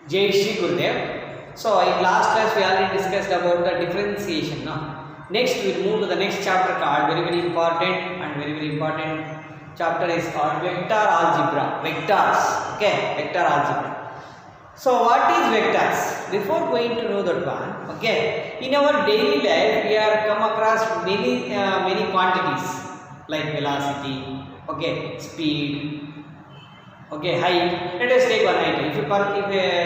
Jai Shri Gurudev. So in last class we already discussed about the differentiation. No? Next we will move to the next chapter called very important chapter is called vector algebra. Vectors. Okay, vector algebra. So what is vectors? Before going to know that one, okay, in our daily life we are come across many quantities like velocity, okay, speed, okay, height. Let us take one height. If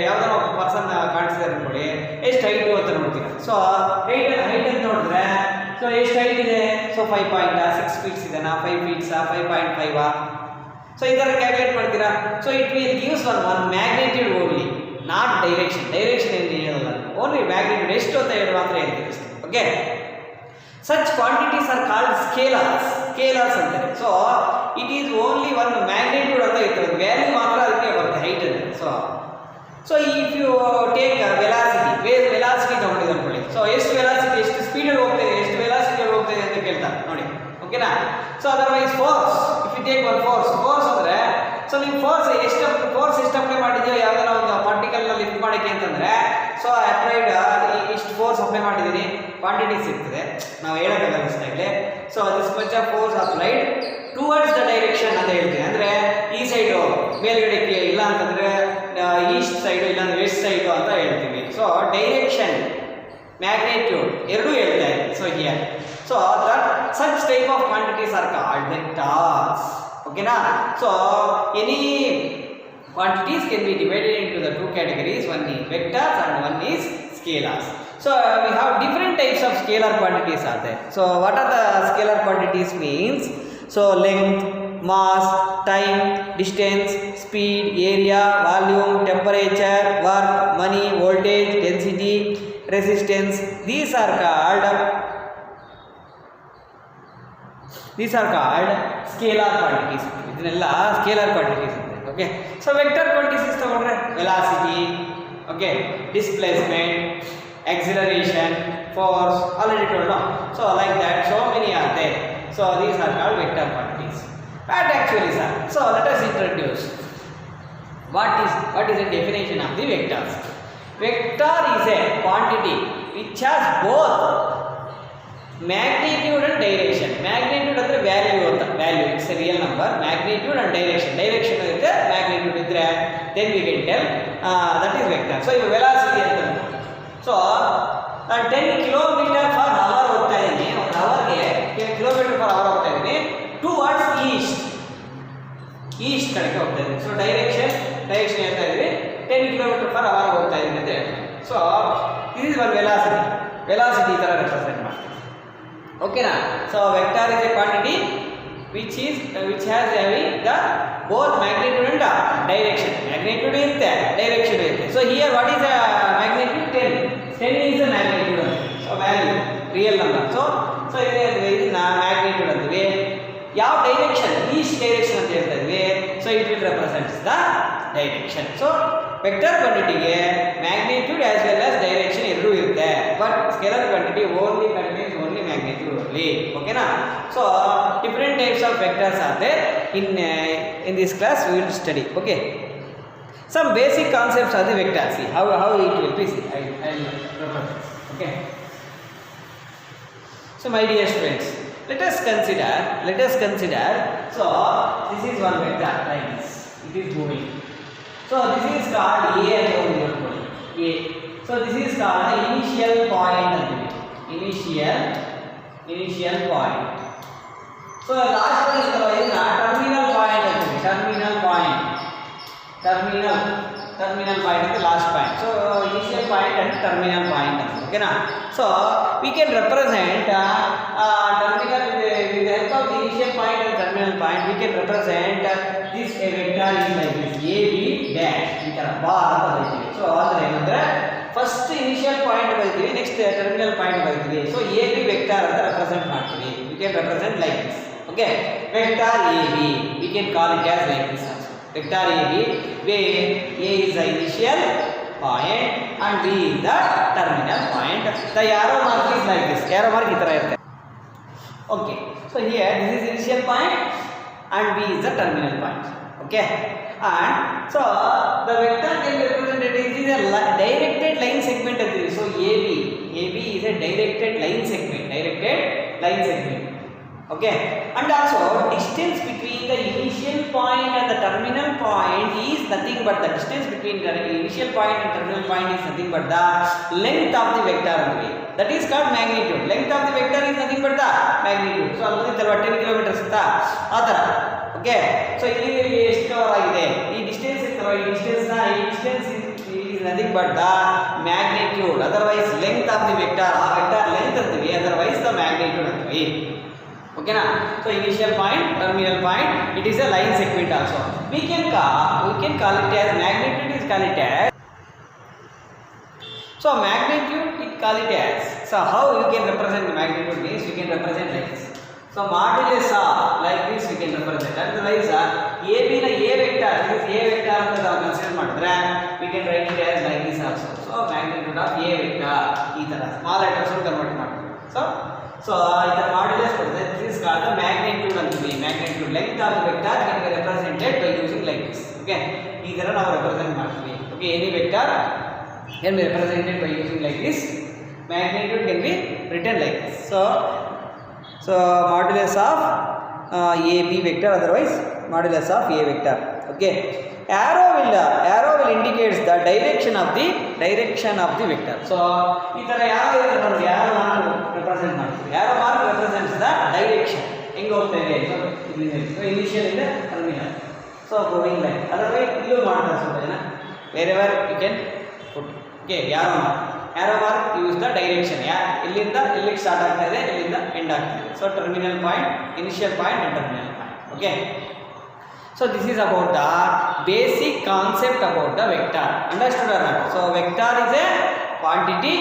ಯಾವುದೋ ಒಬ್ಬ person ಕಾಣಿಸಿದಾರೆ ನೋಡಿ, ಎಷ್ಟು height ಅಂತ ನೋಡ್ತೀರಾ. So height ಅಂತ ನೋಡಿದ್ರೆ so ಎಷ್ಟು height ಇದೆ? ಸೊ 5.6 ಫೀಟ್ಸ್ ಇದೆನಾ, 5 ಫೀಟ್ಸಾ, 5.5ಆ? ಸೊ ಈ ಥರ ಕ್ಯಾಲ್ಕುಲೇಟ್ ಮಾಡ್ತೀರಾ. So it will gives one magnitude only, not direction. Direction ಏನು ಹೇಳಲ್ಲ, ಓನ್ಲಿ ಮ್ಯಾಗ್ನಿಟ್ಯೂಡ್ ಎಷ್ಟು ಅಂತ ಹೇಳಿ ಮಾತ್ರ ಹೇಳ್ತೀವಿ ಅಷ್ಟೇ. Okay, such quantities are called scalars. Scalars ಅಂತಾರೆ. So it is only one magnitude ಅಂತ ಇರ್ತದೆ, ವ್ಯಾಲ್ಯೂ ಮಾತ್ರ ಅದಕ್ಕೆ ಬರುತ್ತೆ ಹೈಟ್ ಅಂದರೆ. So if you take velocity ತಗೊಂಡಿದ್ದು ಅನ್ಕೊಳ್ಳಿ. ಸೊ ಎಷ್ಟು ವೆಲಾಸಿಟಿ, ಎಷ್ಟು ಸ್ಪೀಡಲ್ಲಿ ಹೋಗ್ತಾ ಇದೆ, ಎಷ್ಟು ವೆಲಾಸಿಟಿಯಲ್ಲಿ ಹೋಗ್ತಾ ಇದೆ ಅಂತ ಕೇಳ್ತಾರೆ ನೋಡಿ. ಓಕೆನಾ? So otherwise force, if you take one force ಅಂದರೆ ಸೊ ನೀವು ಫೋರ್ಸ್ ಎಷ್ಟು ಅಪ್ಲೈ ಮಾಡಿದೆಯೋ ಯಾವುದಾರ ಒಂದು ಪಾರ್ಟಿಕಲ್ನ ಲಿಫ್ಟ್ ಮಾಡೋಕ್ಕೆ ಅಂತಂದರೆ, ಸೊ ಅಪ್ಲೈಡ್ ಇಷ್ಟು ಫೋರ್ಸ್ ಅಪ್ಲೈ ಮಾಡಿದ್ದೀನಿ, ಕ್ವಾಂಟಿಟೀಸ್ ಇರ್ತದೆ, ನಾವು ಹೇಳೋಕ್ಕಾಗಲ್ಲ ಅಷ್ಟಾಗಲಿ. So this much of force applied towards the direction ಅಂತ ಹೇಳ್ತೀನಿ. ಅಂದರೆ ಈ ಸೈಡು ಮೇಲ್ಗಡೆಗೆ, ಇಲ್ಲ ಅಂತಂದರೆ ಈಸ್ಟ್ ಸೈಡು, ಇಲ್ಲಾಂದ್ರೆ ವೆಸ್ಟ್ ಸೈಡು ಅಂತ ಹೇಳ್ತೀವಿ. ಸೊ ಡೈರೆಕ್ಷನ್, ಮ್ಯಾಗ್ನಿಟ್ಯೂಡ್ ಎರಡೂ ಹೇಳ್ತಾ ಇದೆ. So here so that such type of quantities are called vectors. ಓಕೆನಾ? So any quantities can be divided into the two categories, one is vectors and one is scalars. So we have different types of scalar quantities are there. So what are the scalar quantities means? So length, mass, time, distance, speed, area, volume, temperature, work, money, voltage, density, resistance. These are called scalar quantities. ಇದನ್ನೆಲ್ಲ scalar quantities ಅಂತ. Okay, so vector quantities ತಗೊಂಡ್ರೆ velocity, okay, displacement, acceleration, force, already told no. So like that, so many are there. So these are called vector quantities. What actually sir? So let us introduce what is the definition of the vectors. Vector is a quantity which has both magnitude and direction. Magnitude ಅಂದ್ರೆ value, it's a real number. Magnitude and direction ಇರುತ್ತೆ, magnitude ಇದ್ರೆ then we can tell that is vector. So ಇದು velocity ಅಂತ. So 10 kilometre per hour ಹೋಗ್ತಾ ಇದ್ದೀನಿ, ಒಂದು ಅವರ್ಗೆ kilometre per hour ಹೋಗ್ತಾ ಇದ್ದೀನಿ, ಟುವರ್ಡ್ಸ್ ಈಸ್ಟ್ ಕಡೆಗೆ ಹೋಗ್ತಾ ಇದ್ದೀನಿ. ಸೊ ಡೈರೆಕ್ಷನ್ ಹೇಳ್ತಾ ಇದ್ವಿ, 10 ಕಿಲೋಮೀಟರ್ ಪರ್ ಅವರ್ ಹೋಗ್ತಾ ಇದ್ದೀನಿ ಅಂತ ಹೇಳ್ತೀನಿ. So this is one velocity ಈ ಥರ ರೆಪ್ರೆಸೆಂಟ್ ಮಾಡ್ತೀವಿ. ಓಕೆನಾ? So vector is A quantity which has having the both magnitude and direction. Magnitude ಇರುತ್ತೆ, direction ಇರುತ್ತೆ. So here what is the magnitude? 10 is the magnitude. So value, real number. So ಇದನ್ನ magnitude ಅಂತೀವಿ. ಯಾವ direction? East direction ಅಂತ ಹೇಳ್ತಾ ಇದ್ವಿ. So it will represents the direction. So vector ಕ್ವಾಂಟಿಟಿಗೆ magnitude as well as direction ಎರಡೂ ಇರುತ್ತೆ. But scalar quantity only contains only magnitude only. ಓಕೆನಾ? So different types of vectors are there. In this class we will study. Okay, some basic concepts of the vector. See how it will be. See, I will refer this. Okay, so my dear students, let us consider. So this is one vector like this, it is moving. So this is called A and A. So this is called the initial point. Initial point. So last one is called terminal point. Terminal point is the last point. So initial point and terminal point. Okay na? So we can represent terminal with the help of the initial point and terminal point. We can represent this vector is like this, AB dash. ಈ ತರ bar ಅಂತ ಬರೀತೀವಿ. So ಅಂದ್ರೆ ಏನಂದ್ರೆ first initial point ಬರೀತೀವಿ, next terminal point ಬರೀತೀವಿ. So AB vector ಅಂತ represent ಮಾಡ್ತೀವಿ. We can represent like this. Okay, vector AB, we can call it as like this also. Vector AB, where A is the initial point and B is the terminal point. The arrow mark is like this. Arrow mark itara irute. Okay, so here this is initial point and B is the terminal point. Okay, and so the vector can be represented. It is is a directed line segment ಅಂತೀವಿ. So AB is a directed line segment. Okay, and also distance between the initial point and the terminal point is nothing but the distance between the initial point and terminal point is nothing but the length of the vector antivi. That is called magnitude. Length of the vector is nothing but the magnitude. So almost 10 kilometers ಅಂತ ಆತರ. Okay, so ಇಲ್ಲಿ ಎಷ್ಟು cover ಆಗಿದೆ, ಈ distance ಇರ್ತಲ್ಲ, ಈ distance is nothing but the magnitude. Otherwise length of the vector, ಆ vector length ಅಂತೀವಿ, otherwise the magnitude ಅಂತೀವಿ. Okay na? So initial point, terminal point, it is a line segment also. We can call it as magnitude is called it as. So magnitude it call it as. So how you can represent the magnitude means you can represent like this. So modulus of like this we can represent. Otherwise AB na A vector, this A vector anta ನಾವು consider ಮಾಡಿದ್ರೆ we can write it as like this also. So magnitude of A vector ಈ ತರ small letters convert ಮಾಡ್ತೀವಿ. So the modulus this is called the magnitude antivi. Magnitude length of the vector can be represented by using like this. Okay, ee tara ನಾವು represent ಮಾಡ್ತೀವಿ. Okay, any vector can be represented by using like this. Magnitude can be written like this. So modulus of AB vector, otherwise modulus of A vector. Okay, arrow will indicates the direction of the vector. So ee tara arrow irutte, arrow mark represent ಮಾಡ್ತೀವಿ. arrow mark represents the direction, ಹೆಂಗೆ ಹೋಗ್ತಾ ಇದೆ. So initial ಇಂದ terminal, so going like. otherwise illu ಮಾಡ್ತಾರೆ ಸ್ವಲ್ಪ ಜನ, wherever you can put. Okay, arrow mark use the direction. ಇಲ್ಲಿಂದ ಇಲ್ಲಿಗೆ ಸ್ಟಾರ್ಟ್ ಆಗ್ತಾ ಇದೆ, ಇಲ್ಲಿಂದ ಎಂಡ್ ಆಗ್ತಾ ಇದೆ. So terminal point, initial point and terminal point. Okay, so this is about the basic concept about the vector. Understood or not? So vector is a quantity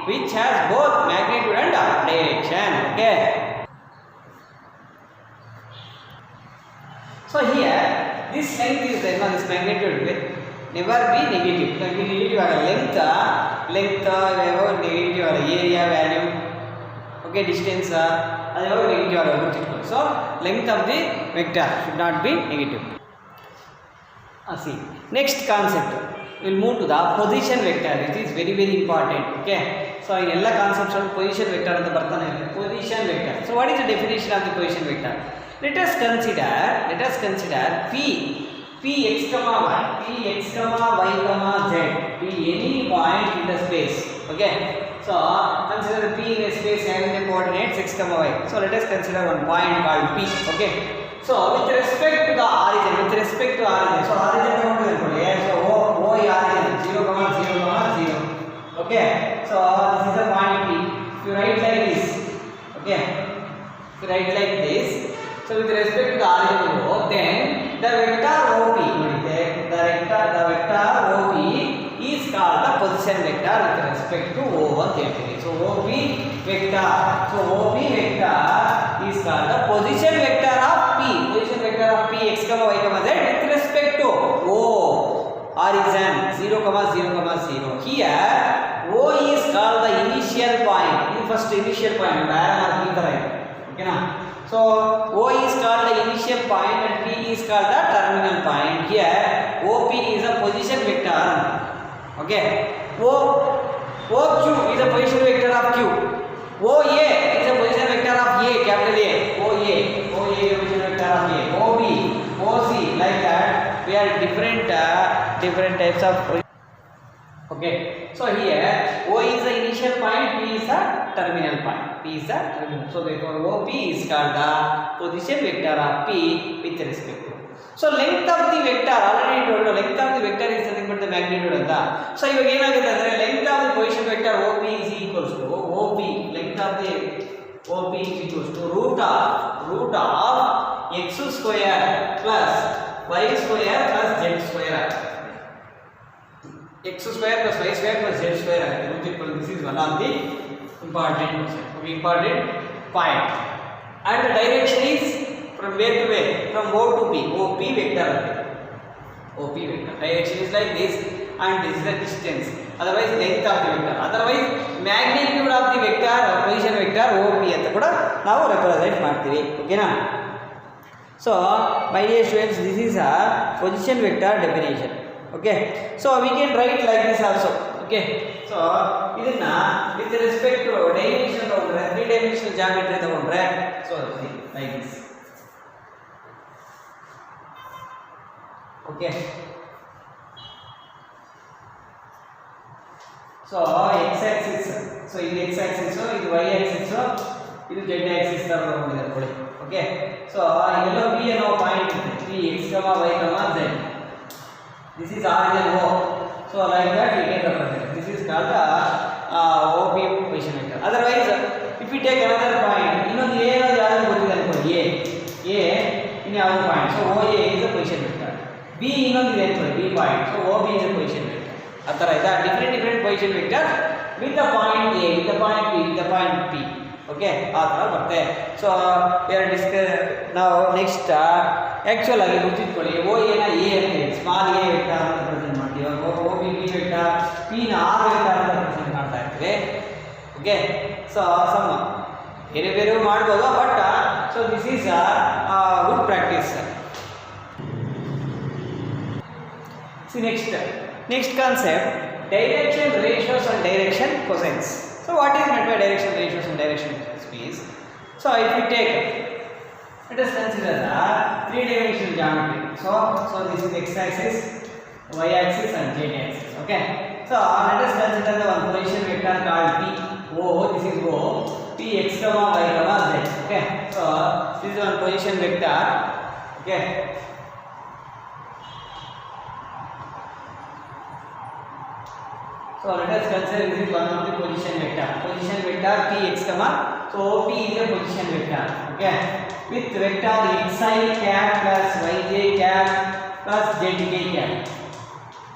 which has both magnitude and direction. Okay, so here this length is there, this magnitude will never be negative. Like negative length negative area value. Okay, distance ಅದು negative ಆಗುತ್ತೆ. So length of the vector should not be negative. See, next concept we'll move to the position vector. It is very important. Okay, so in ಎಲ್ಲ concepts on position vector ಅಂತ ಬರ್ತಾನೆ ಇದೆ. Position vector. So what is the definition of the position vector? Let us consider p x comma y, z, p any point in the space. Okay, so consider p in a space having the coordinates x comma y. So let us consider one point called p. Okay, so with respect to the origin, so origin ತಗೊಂಡಿದ್ದೀವಿ. So o origin 0, 0, 0. Okay, so this is the point p. If you write like this, okay, so with respect to the origin o, then the vector OP, the vector OP is called the position vector with respect to O1 theory. So OP vector is called the position vector of P x, y, z with respect to O origin 0, 0. Here O is called the initial point. This first initial point. Okay na? So O is called the initial point and P is called the terminal point. Here OP is a position vector. Okay, OQ is a position vector of Q. OA is a position vector of A, capital A. OA is a position vector of A. OB, OC, like that. We have different types of. Okay, so here O is the initial point, P is the terminal point. So therefore OP is called the position vector of P with respect to. So length of the vector, already told you, length of the vector is nothing but the magnitude anta. So iವಾಗ ಏನಾಗುತ್ತೆ ಅಂದ್ರೆ length of the position vector OP is equals to length of the OP is equals to root of x square plus y square plus z square. X square plus y square plus z square. This is one of the important point. And the direction is from where to where? From O to P. OP vector. Direction is like this, and this is the distance. Otherwise length of the vector. Otherwise magnitude of the vector, position vector OP ಅಂತ ಕೂಡ ನಾವು represent ಮಾಡ್ತೀವಿ. ಓಕೆನಾ? So my dear students, this is a position vector definition. Okay, so we can write like this also. Okay, so ಇದನ್ನ with respect to dimension ತಗೊಂಡ್ರೆ 3 dimensional geometry ತಗೊಂಡ್ರೆ so like this. Okay, so x axis, so ಇದು x axis, ಇದು y axis, ಇದು z axis ತರ ತಗೊಂಡಿದ್ದಾರೆ ನೋಡಿ. Okay, so ಎಲ್ಲೋ p ಅನ್ನೋ ಪಾಯಿಂಟ್ ಇದೆ, p x, y, z. This is origin O, so like that we can represent. This is called the OP position vector. Otherwise, if we take another point, ಇನ್ನೊಂದು a ಅನ್ನೋದು ಯಾವುದು ಗೊತ್ತಿದೆ ಅನ್ಕೊಳ್ಳಿ, a ಇನ್ ಯಾವ point, so OA is a position vector. B ಇನ್ನೊಂದು ಇದೆ ಅನ್ಕೊಳ್ಳಿ, B point, so OB is a position vector. ಆ ಥರ ಇದೆ different position vector with the point A, with the point B, with the point P. Okay, ಆ ಥರ ಬರುತ್ತೆ. So ನಾವು ನೆಕ್ಸ್ಟ್ ಆ್ಯಕ್ಚುಲ್ ಆಗಿ ಗುರ್ತಿಟ್ಕೊಳ್ಳಿ, ಓ ಎನ ಎ ಅಂತ ಸ್ಮಾಲ್ ಎ ವೆಕ್ಟರ್ ಅಂತ ರೆಪ್ರೆಸೆಂಟ್ ಮಾಡ್ತೀವಿ, O B b vector, P ನ ಆರ್ ವೆಕ್ಟರ್ ಅಂತ ರೆಪ್ರೆಸೆಂಟ್ ಮಾಡ್ತಾ ಇರ್ತೀವಿ. ಓಕೆ, ಸೊ ಸಮ ಬೇರೆ ಬೇರೆ ಮಾಡ್ಬೋದು, but so this is good practice. See next concept, direction ratios and direction cosines. So what is meant by direction ratios and direction space? So if we take, let us consider the 3-dimensional geometry. So this is x axis, y axis and z axis. Okay, so let us consider the one position vector called P. O, this is O, P x, y, z. Okay, so this is one position vector. Okay, so let us consider this is one of the position vector P x, so P is a position vector. Okay, with vector xi cap plus yj cap plus zk cap.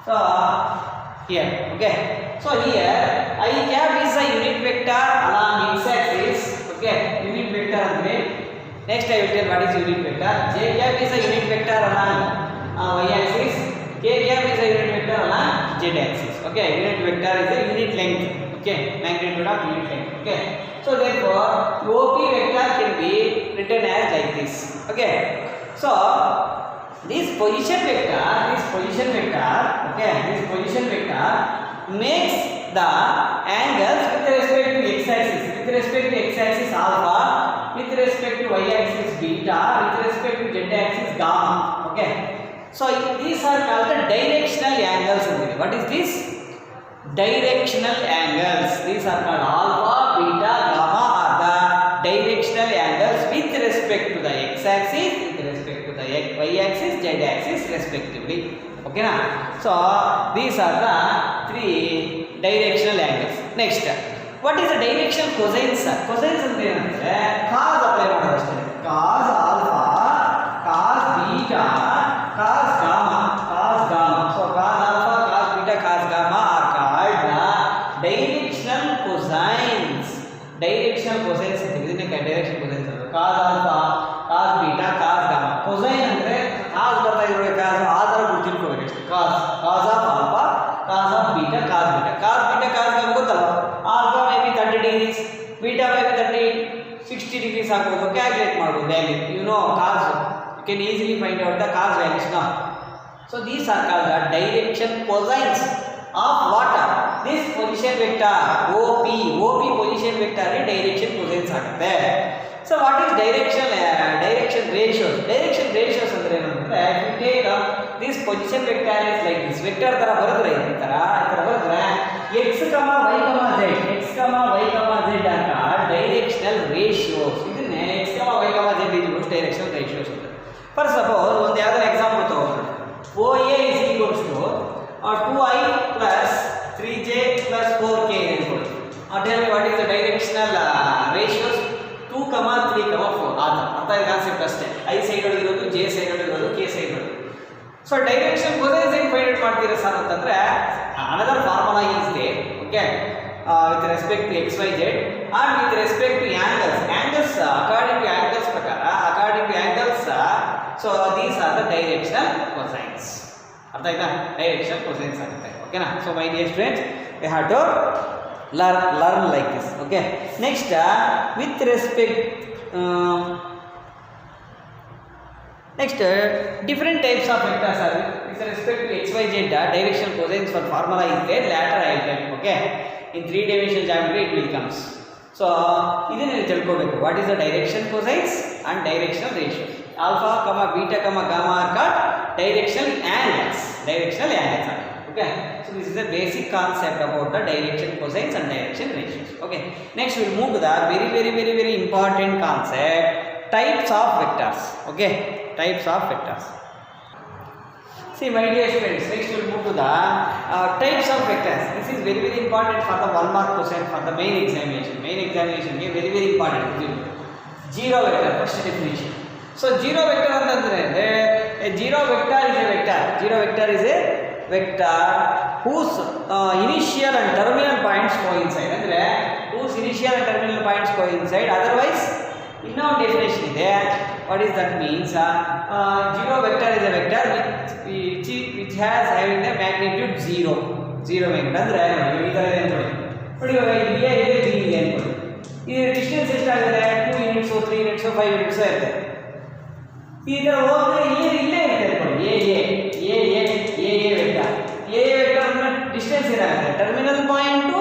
So here, okay, so here I cap is a unit vector along x axis. Okay, unit vector andre next I will tell what is unit vector. J cap is a unit vector along y axis, k cap is a unit vector along z axis. Okay, unit vector is a unit length. Okay, magnitude of unit length. Okay, so therefore OP vector can be written as like this. Okay, so this position vector, okay, this position vector makes the angles with respect to x axis, with respect to x axis alpha, with respect to y axis beta, with respect to z axis gamma. Okay, so these are called the directional angles. What is this? Directional angles. These are called alpha, beta, gamma are the directional angles with respect to the x axis, with respect to the y axis, z axis respectively. Okay na? So these are the 3 directional angles. Next, what is the directional cosines? Cosines andre ಏನಂದ್ರೆ cos apply ಮಾಡೋದಷ್ಟೇ. Cos alpha, cos beta, cos gamma. So cos alpha, cos beta, cos gamma are called the directional cosines. Directional cosines ಇದನ್ನ directional cosines ಅಂತ. Cos alpha, cos beta, cos gamma. Cosine ಅಂದ್ರೆ cos ಬರ್ತಾ ಇರಬೇಕಾದ್ರೆ ಆ ತರ ಗುರ್ತಿಟ್ಕೋಬೇಕು ಅಷ್ಟೇ. Cos of alpha, cos of beta, cos beta. Cos beta, cos gamma ಗೊತ್ತಲ್ಲ. Alpha may be 30 degrees, beta may be 60 degrees ಹಾಕೋದು, ಕ್ಯಾಲ್ಕುಲೇಟ್ ಮಾಡೋದು value. You know cos, you can easily find out the cos values now. So these are called the direction cosines of what? This position vector OP position vector direction cosines ಆಗುತ್ತೆ. So what is direction ratios? Direction ratios ಅಂದ್ರೆ ಏನಂದ್ರೆ if you take this position vector is like this vector ತರ ಬರೆದ್ರೆ ಈ ತರ ಬರೆದ್ರೆ x, y, z are directional ratios. ಇದನ್ನೇ x, y, z is directional ratios ಅಂತ. For suppose ಒಂದು ಯಾವ್ದಾರ ಎಕ್ಸಾಂಪಲ್ ತಗೊಂಡ್ರೆ OA is equals to 2i plus 3j plus 4k ಅನ್ಕೊಳ್ಳಿ. Tell me what is the directional ratios? 2, 3, 4 ಅರ್ಥ ಇದೆ concept ಅಷ್ಟೇ. I side ಒಳಗಿರೋದು, j ಸೈಡ್ ಒಳಗಿರೋದು, k ಸೈಡ್ ಒಳಗಿರೋದು. ಸೊ ಡೈರೆಕ್ಷನ್ cosines ಹೆಂಗೆ ಫೈಂಡ್ ಔಟ್ ಮಾಡ್ತೀರಾ ಸರ್ ಅಂತಂದ್ರೆ another formula is there. Okay, with respect to x, y, z and with respect to angles according to angles ಪ್ರಕಾರ so these are the directional cosines. ಅರ್ಥ ಆಯ್ತಾ? Direction cosines ಆಗುತ್ತೆ. ಓಕೆನಾ? So my dear students, we have to learn like this. Okay, next with respect Next, different types of vectors are with respect to xyz. Directional cosines for formula is there. Later I will tell you. Okay, in 3-dimensional geometry it will comes. So, what is the direction cosines and directional ratios? Alpha, comma, beta, comma, gamma are called directional angles. Directional angles. Okay, so this is the basic concept about the direction cosines and direction ratios. Okay, next we will move to the very important concept, types of vectors. Okay, types of vectors. See, my dear students, next we will move to the types of vectors. This is very important for the 1 mark question for the main examination. Main examination is very important. Zero vector, first definition. So, zero vector antandre a zero vector is a vector. Zero vector is a vector whose initial and terminal points coincide. Andre whose initial and terminal points coincide. Otherwise, ಇನ್ನೊಂದು definition ಇದೆ. What is that means? Zero vector is a vector which has having the magnitude 0. Zero magnitude ಅಂದ್ರೆ ಈ ತರ ಇದೆ ನೋಡಿ. ನೋಡಿ ಇವಾಗ ಇಲ್ಲಿ A ಇದೆ B ಇದೆ ಅನ್ಕೊಳ್ಳಿ. ಈ ಡಿಸ್ಟೆನ್ಸ್ ಎಷ್ಟಾಗುತ್ತೆ? 2 ಯೂನಿಟ್ಸ್ 3 ಯೂನಿಟ್ಸ್ 5 ಯೂನಿಟ್ಸ್ ಇರುತ್ತೆ. ಈ ತರ ಹೋದ್ರೆ ಇಲ್ಲೇ ಇದೆ ಅನ್ಕೊಳ್ಳಿ. A vector. A ವೆಕ್ಟರ್ ಅಂದ್ರೆ ಡಿಸ್ಟೆನ್ಸ್ ಏನಾಗುತ್ತೆ? Terminal point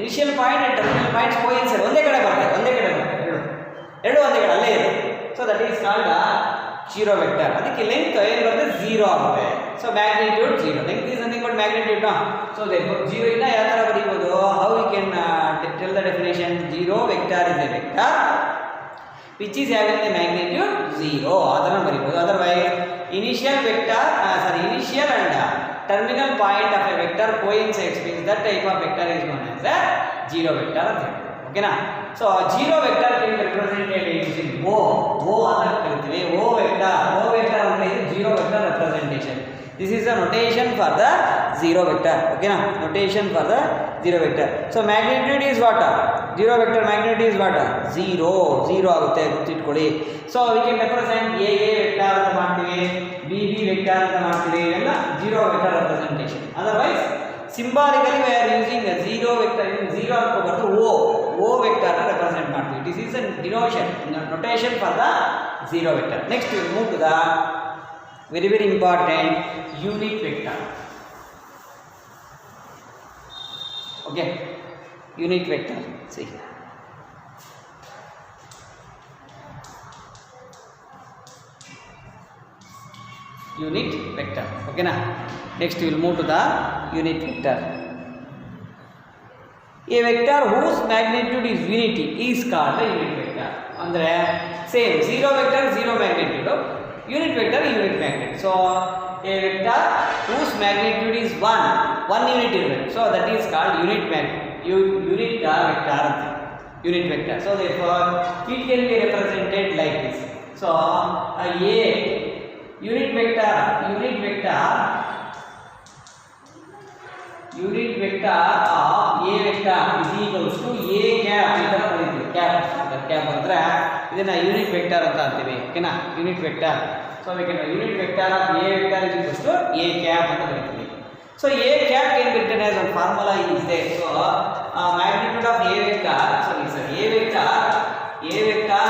initial point and terminal points coincide ಒಂದೇ ಕಡೆ ಬರುತ್ತೆ ಎರಡು ಒಂದೇ ಕಡೆ ಅಲ್ಲೇ ಇದೆ. So that is called zero vector. ಅದಕ್ಕೆ ಲೆಂತ್ ಏನು ಬರುತ್ತೆ? 0 ಆಗುತ್ತೆ. So magnitude 0. Length is nothing but magnitude. So zero ಇಂದ ಯಾವ ಥರ ಬರೀಬೋದು? How we can tell the definition? Zero vector is a vector which is having the magnitude 0. ಅದನ್ನು ಬರೀಬೋದು. Otherwise initial and terminal point of a vector coincides means that type of vector is known as a zero vector ಅಂತ ಹೇಳ್ತೀವಿ. ಓಕೆನಾ? So zero vector can be represented using O ಅಂತ ಕರಿತೀವಿ. O vector ಅಂದ್ರೆ ಇದು zero vector representation. This is the notation for the zero vector. Okay na? Notation for the zero vector. So magnitude is what? Zero vector magnitude is what? 0 ಆಗುತ್ತೆ ಗೊತ್ತಿಟ್ಕೊಳ್ಳಿ. So we can represent A vector ಅಂತ ಮಾಡ್ತೀವಿ, B vector ಅಂತ ಮಾಡ್ತೀವಿ. ಇವೆಲ್ಲ zero vector representation. Otherwise symbolically we are using a zero vector. Zero ಅನ್ಕೋಬಾರ್ದು, O vector ನ represent ಮಾಡ್ತೀವಿ. This is a denotation, notation for the zero vector. Next we move to the very important unit vector. Okay, unit vector. See, unit vector. Okay na? Next we will move to the unit vector. A vector whose magnitude is unity is called the unit vector. Andre same zero vector zero magnitude, unit vector unit magnitude. So a vector whose magnitude is 1 unit element, so that is called unit vector. Unit vector. So therefore it can be represented like this. So a unit vector of A vector is equals to A cap. ಇದನ್ನ ಬರೀತೀವಿ, cap ಅಂದ್ರೆ ಇದನ್ನ unit vector ಅಂತ ಅಂತೀವಿ. ಓಕೆನಾ? Unit vector. So we can unit vector of A vector is equals to A cap ಅಂತ ಬರೀತೀವಿ. So A cap can be written as a formula is there. So magnitude of A vector, A vector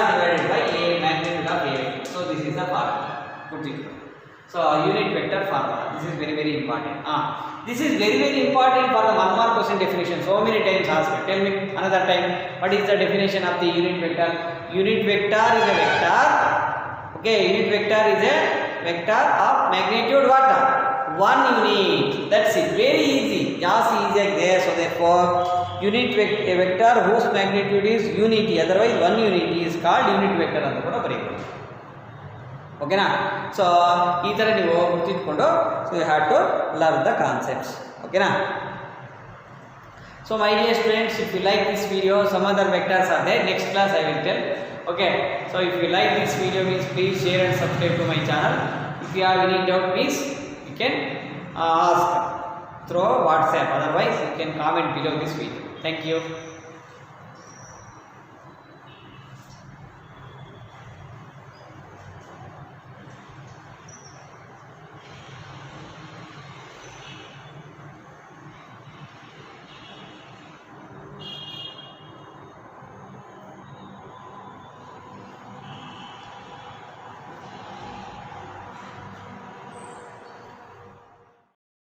divided by A magnitude of A vector. So this is the formula. Put it. So unit vector formula. This is very important. This is very important for the 1 mark question definition. So many times asked. Tell me another time, what is the definition of the unit vector? Unit vector is a vector. Okay, unit vector is a vector of magnitude what? 1 unit. That's it. Very easy. Just easy like there. So therefore a vector whose magnitude is unity. Otherwise 1 unit is called unit vector ಅಂತ ಕೂಡ ಬರೆಯಬಹುದು. ಓಕೆನಾ? So ಈ ಥರ ನೀವು ಗುರ್ತಿಟ್ಕೊಂಡು so you have to learn the concepts. ಓಕೆನಾ? So my dear students, if you like this video, some other vectors are there. Next class I will tell. Okay, so if you like this video means please share and subscribe to my channel. If you have any doubt please you can ask through WhatsApp. Otherwise you can comment below this video. Thank you.